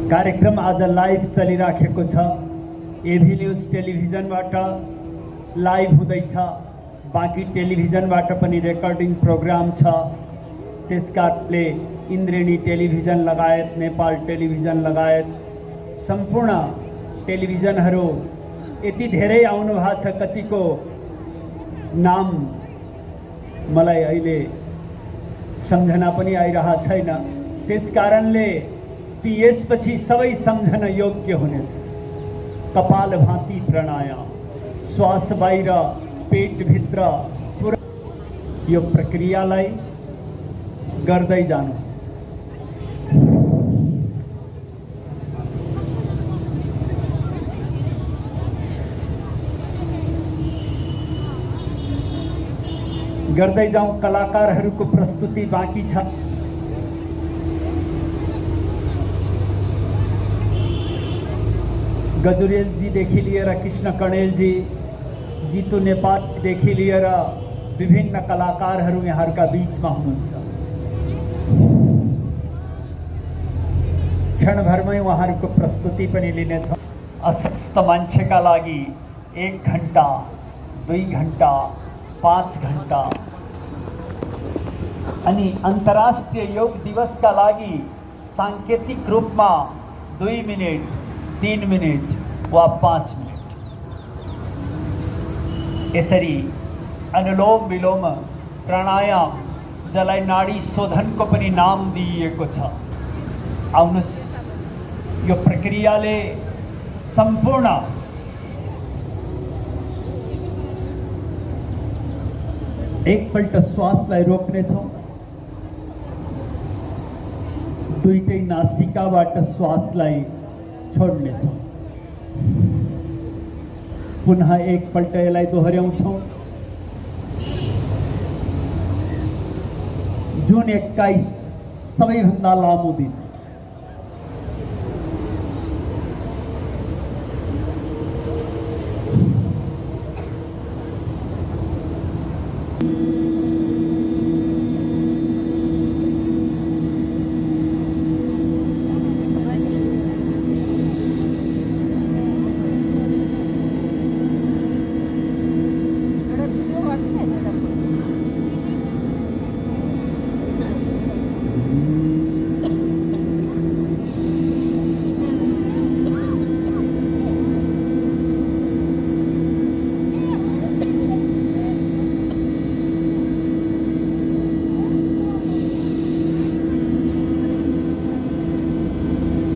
कार्यक्रम आज लाइभ चलिराखेको छ। एभी न्यूज टेलिभिजनबाट लाइभ हुँदैछ, बाँकी टेलिभिजनबाट पनि रेकर्डिङ प्रोग्राम छ। त्यसकारणले इन्द्रेणी टेलिभिजन लगायत नेपाल टेलिभिजन लगायत सम्पूर्ण टेलिभिजनहरू यति धेरै आउनु भएको छ, कतिको नाम मलाई अहिले सम्झना पनि आइरहेको छैन। त्यसकारणले ती यसपछि सबै सम्झन योग्य हुनेछ। कपाल भाती प्राणायाम, श्वास बाहिर पेटभित्र पुरा यो प्रक्रियालाई गर्दै जानु। गर्दै जाउँ। कलाकारहरूको प्रस्तुति बाँकी छ। गजुरेल जी देखि लिएर कृष्ण कणेल जी, जीतू नेपाल देखि लिएर विभिन्न कलाकारहरू यहाँहरूका बीचमा हुनुहुन्छ। क्षणभरमै उहाँहरूको प्रस्तुति पनि लिनेछौँ। अस्वस्थ मान्छेका लागि 1 घण्टा, 2 घण्टा, 5 घण्टा अनि अन्तर्राष्ट्रिय योग दिवसका लागि सांकेतिक रूपमा 2 मिनेट, 3 मिनेट वा 5 मिनेट यसरी अनुलोम विलोम प्राणायाम, जसलाई नाडी शोधनको पनि नाम दिइएको छ। आउनुहोस्, यो प्रक्रियाले सम्पूर्ण एकपल्ट श्वासलाई रोक्नेछौँ। दुईटै नासिकाबाट श्वासलाई छोड्नेछौँ। पुनः एकपल्ट यसलाई दोहोऱ्याउँछौँ। जुन 21 सबैभन्दा लामो दिन